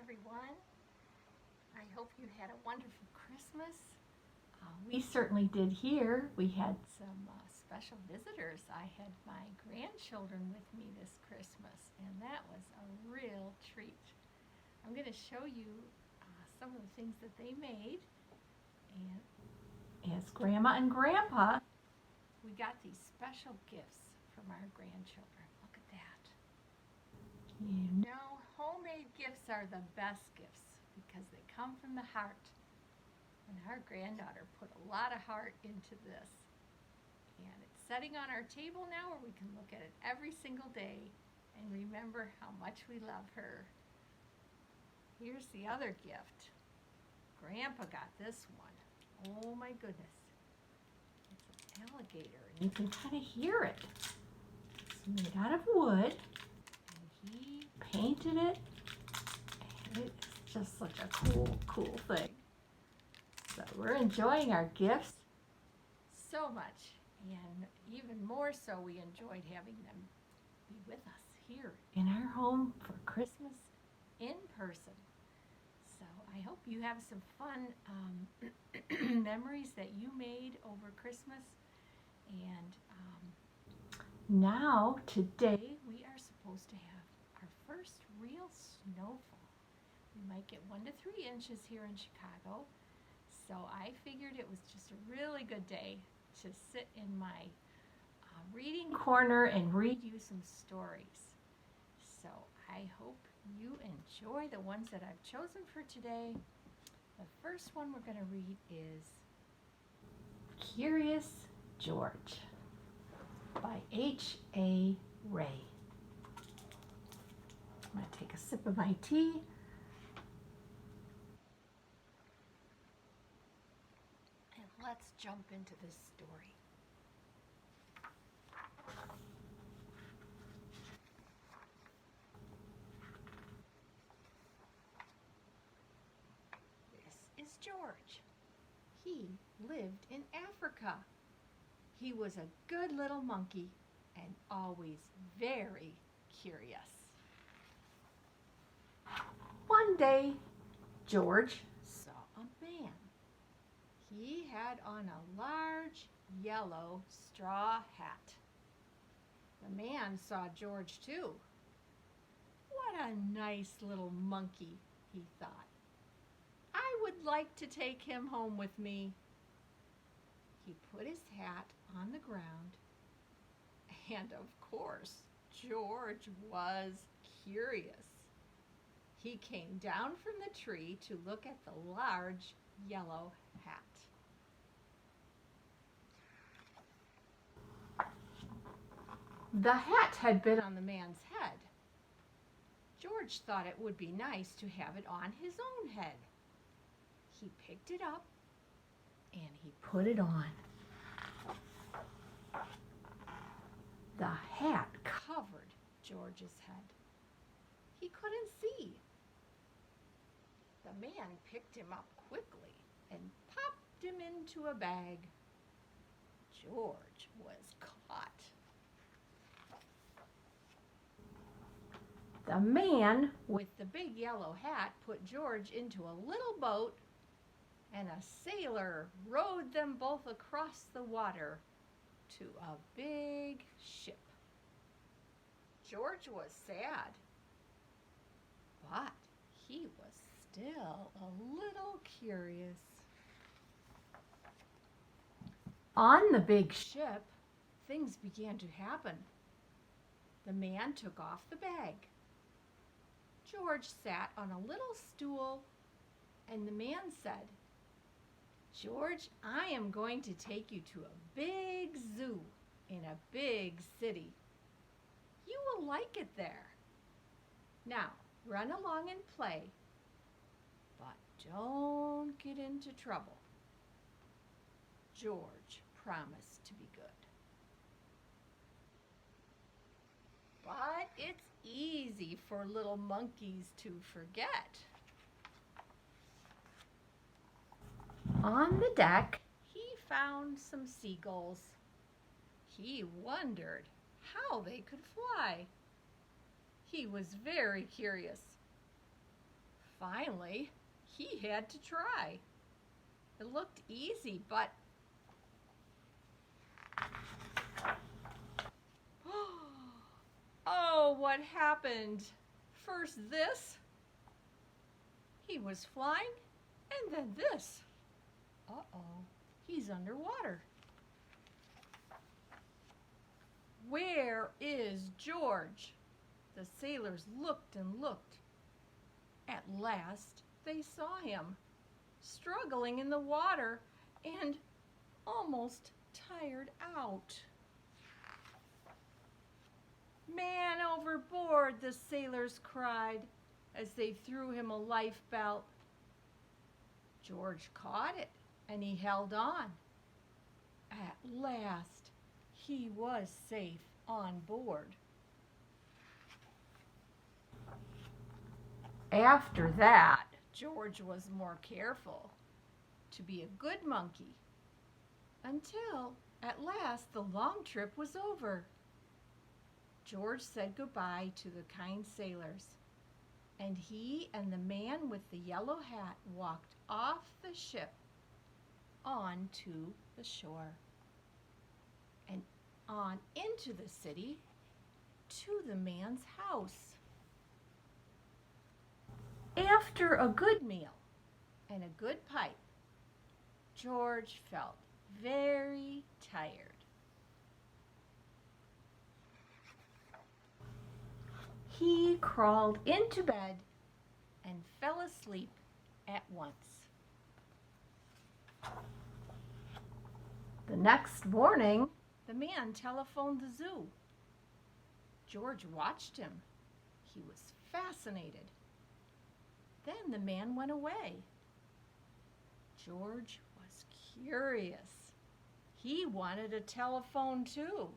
everyone. I hope you had a wonderful Christmas. We certainly did here. We had some special visitors. I had my grandchildren with me this Christmas, and that was a real treat. I'm going to show you some of the things that they made. And as Grandma and Grandpa, we got these special gifts from our grandchildren. Look at that. You know, homemade gifts are the best gifts because they come from the heart. And our granddaughter put a lot of heart into this. And it's sitting on our table now where we can look at it every single day and remember how much we love her. Here's the other gift. Grandpa got this one. Oh my goodness. It's an alligator and you can kind of hear it. It's made out of wood and he painted it and it's just such a cool thing. So we're enjoying our gifts so much, and even more so we enjoyed having them be with us here in our home for Christmas in person. So I hope you have some fun memories that you made over Christmas. And now today we are supposed to have our first real snowfall. We might get 1 to 3 inches here in Chicago. So I figured it was just a really good day to sit in my reading corner and read you some stories. So I hope you enjoy the ones that I've chosen for today. The first one we're going to read is Curious George by H.A. Ray. I'm going to take a sip of my tea. Let's jump into this story. This is George. He lived in Africa. He was a good little monkey and always very curious. One day, George saw a man. He had on a large yellow straw hat. The man saw George too. What a nice little monkey, he thought. I would like to take him home with me. He put his hat on the ground, and of course, George was curious. He came down from the tree to look at the large yellow hat. The hat had been on the man's head. George thought it would be nice to have it on his own head. He picked it up and he put it on. The hat covered George's head. He couldn't see. The man picked him up quickly and popped him into a bag. George was caught. The man with the big yellow hat put George into a little boat, and a sailor rowed them both across the water to a big ship. George was sad, but he was still a little curious. On the big ship, things began to happen. The man took off the bag. George sat on a little stool, and the man said, "George, I am going to take you to a big zoo in a big city. You will like it there. Now, run along and play, but don't get into trouble." George promised to be good. But it's easy for little monkeys to forget. On the deck, he found some seagulls. He wondered how they could fly. He was very curious. Finally, he had to try. It looked easy, but oh, what happened? First this, he was flying, and then this. Uh-oh, he's underwater. Where is George? The sailors looked and looked. At last, they saw him, struggling in the water and almost tired out. Man overboard, the sailors cried as they threw him a life belt. George caught it and he held on. At last, he was safe on board. After that, George was more careful to be a good monkey until at last the long trip was over. George said goodbye to the kind sailors, and he and the man with the yellow hat walked off the ship onto the shore and on into the city to the man's house. After a good meal and a good pipe, George felt very tired. He crawled into bed and fell asleep at once. The next morning, the man telephoned the zoo. George watched him. He was fascinated. Then the man went away. George was curious. He wanted a telephone too.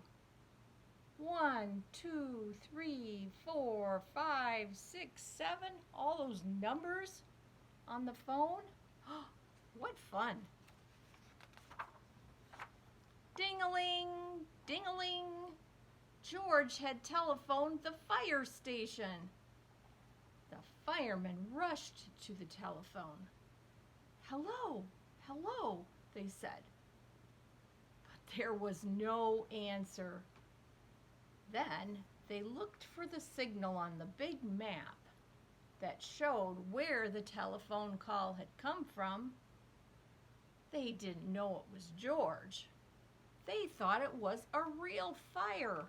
1, 2, 3, 4, 5, 6, 7, all those numbers on the phone. What fun. Ding-a-ling, ding-a-ling. George had telephoned the fire station. The firemen rushed to the telephone. Hello, hello, they said. But there was no answer. Then they looked for the signal on the big map that showed where the telephone call had come from. They didn't know it was George. They thought it was a real fire.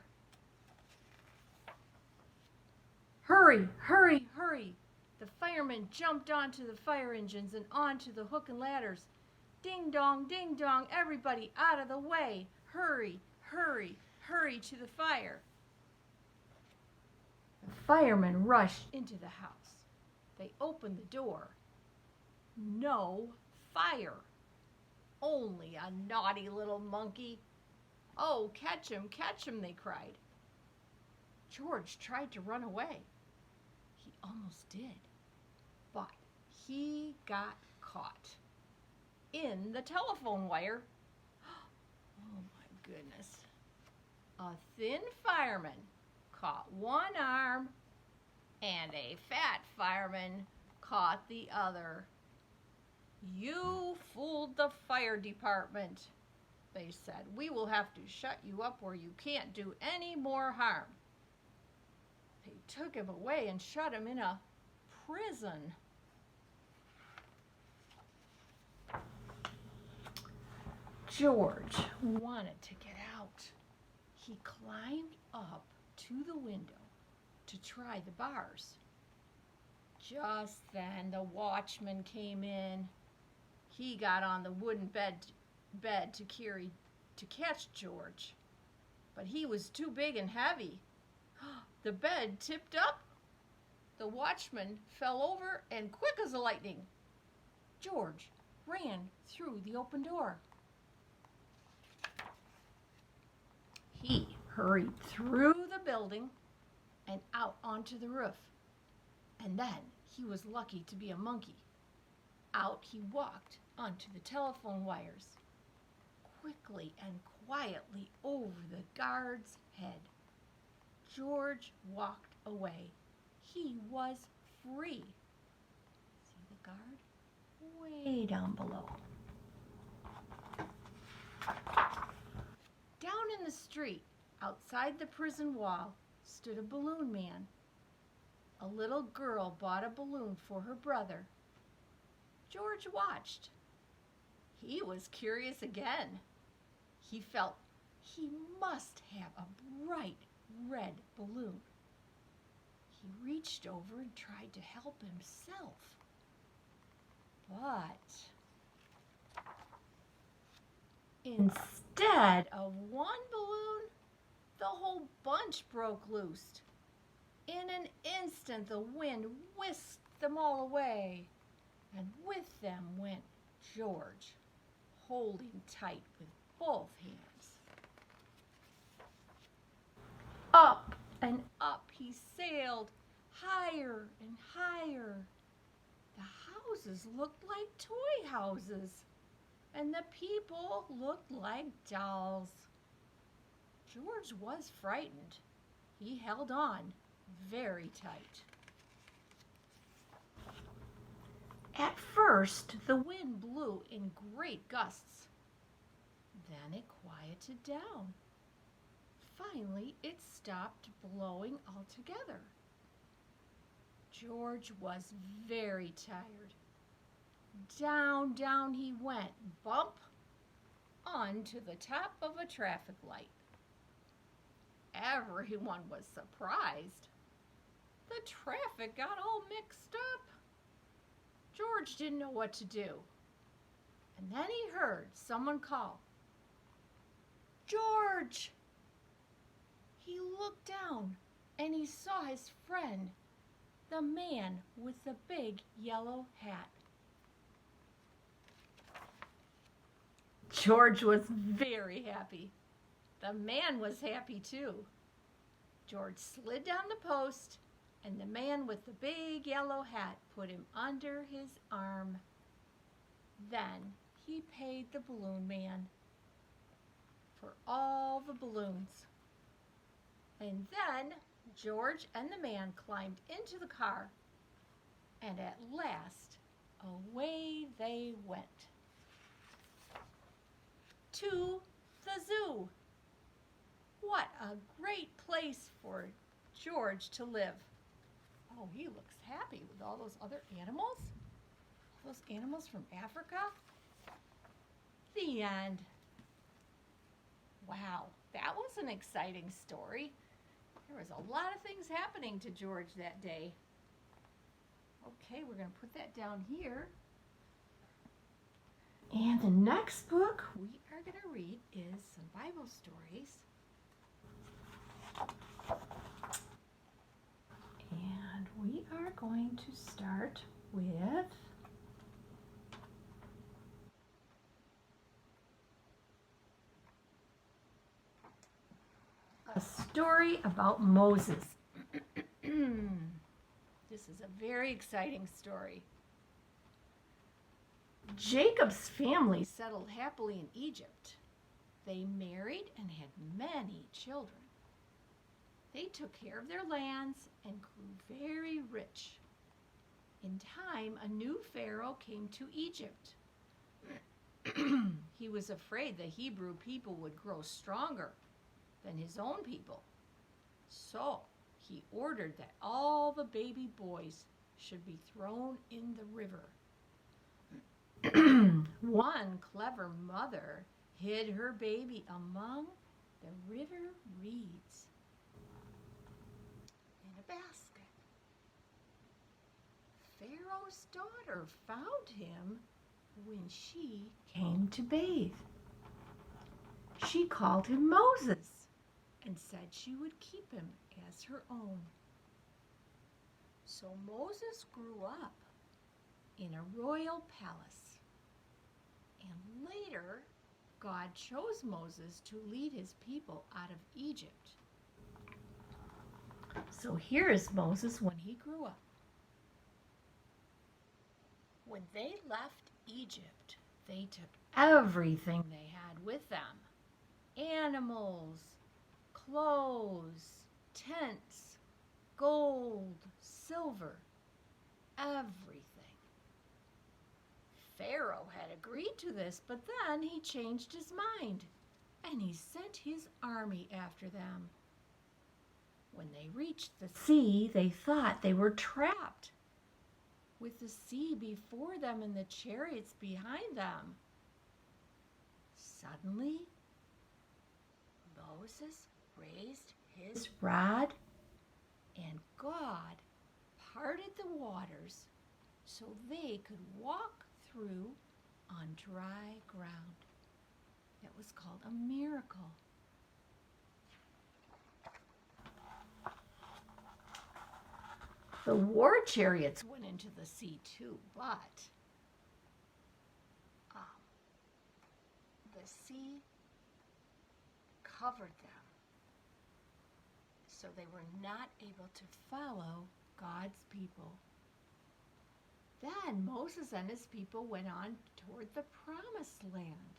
Hurry, hurry, hurry. The firemen jumped onto the fire engines and onto the hook and ladders. Ding dong, everybody out of the way. Hurry, hurry, hurry to the fire. The firemen rushed into the house. They opened the door. No fire. Only a naughty little monkey. Oh, catch him, they cried. George tried to run away. He almost did, but he got caught in the telephone wire. Oh my goodness. A thin fireman caught one arm and a fat fireman caught the other. You fooled the fire department, they said. We will have to shut you up where you can't do any more harm. They took him away and shut him in a prison. George wanted to get out. He climbed up to the window to try the bars. Just then the watchman came in. He got on the wooden bed to catch George, but he was too big and heavy. The bed tipped up. The watchman fell over, and quick as a lightning, George ran through the open door. He hurried through the building and out onto the roof. And then he was lucky to be a monkey. Out he walked onto the telephone wires, quickly and quietly over the guard's head. George walked away. He was free. guard way down below. Down in the street, outside the prison wall, stood a balloon man. A little girl bought a balloon for her brother. George watched. He was curious again. He felt he must have a bright red balloon. He reached over and tried to help himself. But instead of one balloon, the whole bunch broke loose. In an instant, the wind whisked them all away, and with them went George, holding tight with both hands. Up and up he sailed, higher and higher. The houses looked like toy houses, and the people looked like dolls. George was frightened. He held on very tight. At first, the wind blew in great gusts. Then it quieted down. Finally, it stopped blowing altogether. George was very tired. Down, down he went, bump, onto the top of a traffic light. Everyone was surprised. The traffic got all mixed up. George didn't know what to do. And then he heard someone call, "George!" He looked down and he saw his friend, the man with the big yellow hat. George was very happy. The man was happy too. George slid down the post, and the man with the big yellow hat put him under his arm. Then he paid the balloon man for all the balloons. And then George and the man climbed into the car, and at last away they went. To the zoo. What a great place for George to live. Oh, he looks happy with all those other animals. All those animals from Africa. The end. Wow, that was an exciting story. There was a lot of things happening to George that day. Okay, we're going to put that down here. And the next book we are going to read is some Bible stories. And we are going to start with a story about Moses. This is a very exciting story. Jacob's family settled happily in Egypt. They married and had many children. They took care of their lands and grew very rich. In time, a new Pharaoh came to Egypt. He was afraid the Hebrew people would grow stronger than his own people. So he ordered that all the baby boys should be thrown in the river. One clever mother hid her baby among the river reeds in a basket. Pharaoh's daughter found him when she came to bathe. She called him Moses and said she would keep him as her own. So Moses grew up in a royal palace. And later, God chose Moses to lead his people out of Egypt. So here is Moses when he grew up. When they left Egypt, they took everything they had with them. Animals, clothes, tents, gold, silver, everything. Pharaoh had agreed to this, but then he changed his mind and he sent his army after them. When they reached the sea, they thought they were trapped, with the sea before them and the chariots behind them. Suddenly, Moses raised his rod, and God parted the waters so they could walk through on dry ground. It was called a miracle. The war chariots went into the sea too, but the sea covered them, so they were not able to follow God's people. Then Moses and his people went on toward the promised land.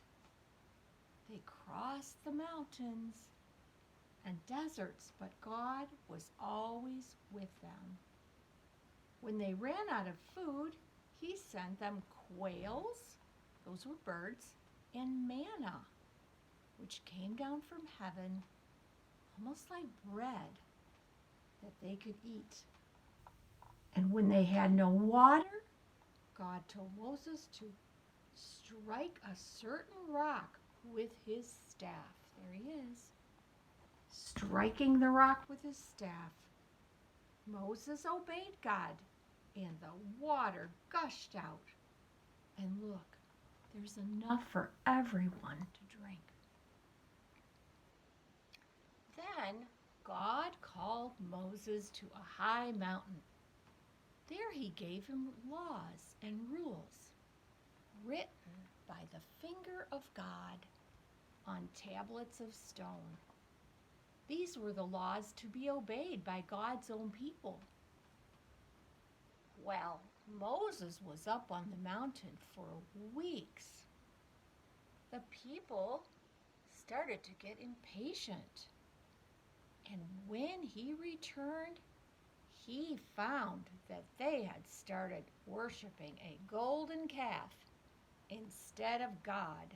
They crossed the mountains and deserts, but God was always with them. When they ran out of food, he sent them quails, those were birds, and manna, which came down from heaven, almost like bread that they could eat. And when they had no water, God told Moses to strike a certain rock with his staff. There he is, striking the rock with his staff. Moses obeyed God, and the water gushed out. And look, there's enough for everyone to drink. Then God called Moses to a high mountain. There he gave him laws and rules, written by the finger of God on tablets of stone. These were the laws to be obeyed by God's own people. Well, Moses was up on the mountain for weeks. The people started to get impatient. And when he returned, he found that they had started worshiping a golden calf instead of God.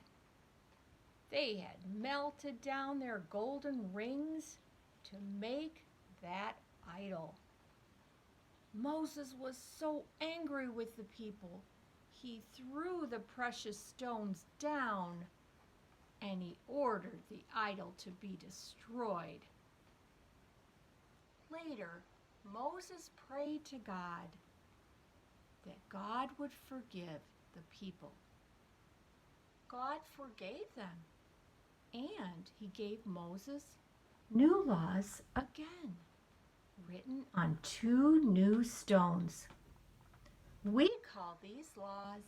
They had melted down their golden rings to make that idol. Moses was so angry with the people, he threw the precious stones down and he ordered the idol to be destroyed. Later, Moses prayed to God that God would forgive the people. God forgave them, and he gave Moses new laws again, written on 2 new stones. We call these laws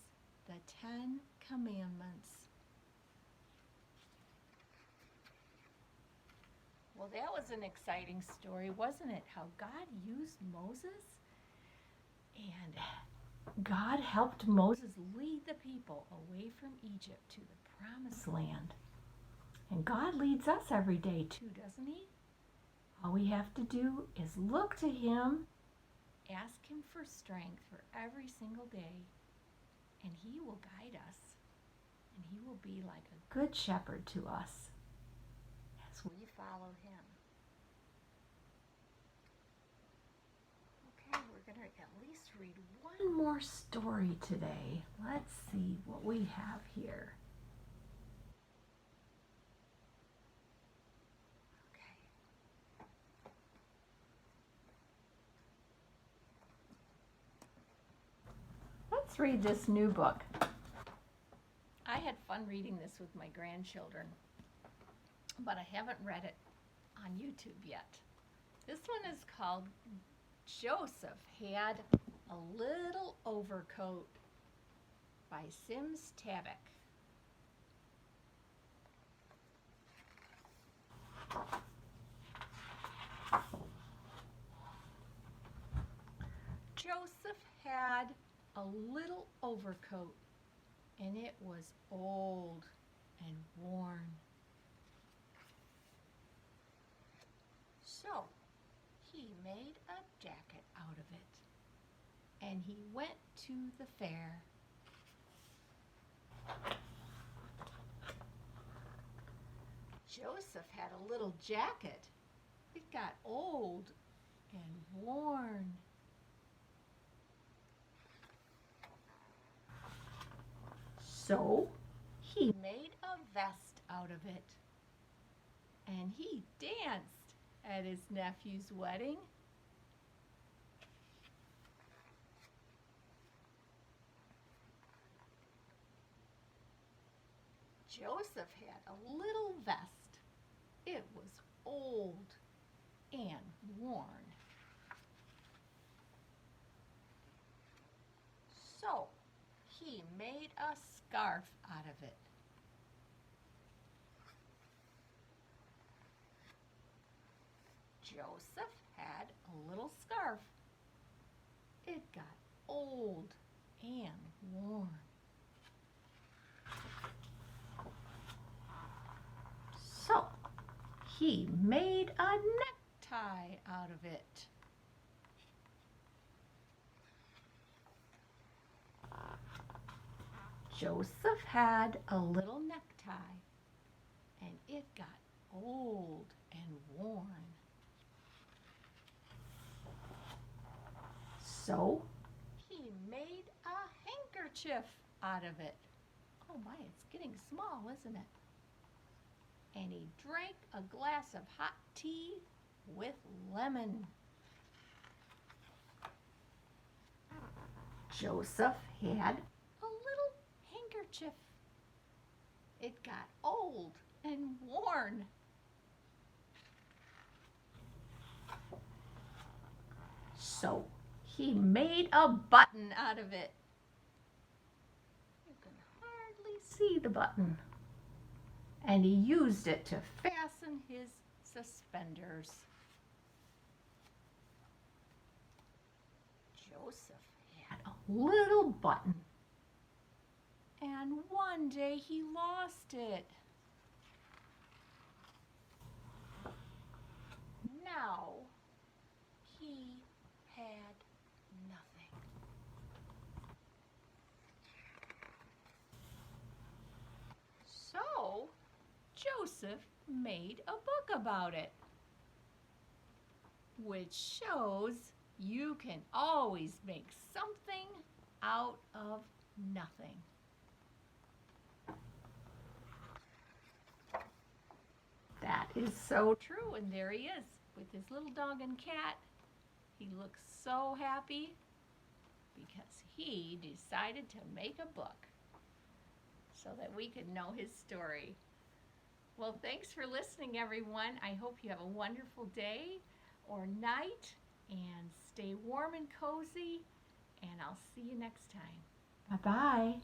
the 10 Commandments. Well, that was an exciting story, wasn't it? How God used Moses, and God helped Moses lead the people away from Egypt to the promised land. And God leads us every day too, doesn't he? All we have to do is look to him, ask him for strength for every single day, and he will guide us. And he will be like a good shepherd to us as we follow him. Okay, we're going to at least read one more story today. Let's see what we have here. Let's read this new book. I had fun reading this with my grandchildren, but I haven't read it on YouTube yet. This one is called Joseph Had a Little Overcoat by Sims Tabak. Joseph had a little overcoat, and it was old and worn. So he made a jacket out of it, and he went to the fair. Joseph had a little jacket. It got old and worn. So he made a vest out of it. And he danced at his nephew's wedding. Joseph had a little vest. It was old and worn. So he made a scarf out of it. Joseph had a little scarf. It got old and worn. So he made a necktie out of it. Joseph had a little necktie, and it got old and worn. So he made a handkerchief out of it. Oh my, it's getting small, isn't it? And he drank a glass of hot tea with lemon. Joseph had a little handkerchief. It got old and worn. So he made a button out of it. You can hardly see the button. And he used it to fasten his suspenders. Joseph had a little button. And one day he lost it. Now he had nothing. So Joseph made a book about it, which shows you can always make something out of nothing. That is so true, and there he is with his little dog and cat. He looks so happy because he decided to make a book so that we could know his story. Well, thanks for listening, everyone. I hope you have a wonderful day or night, and stay warm and cozy, and I'll see you next time. Bye-bye.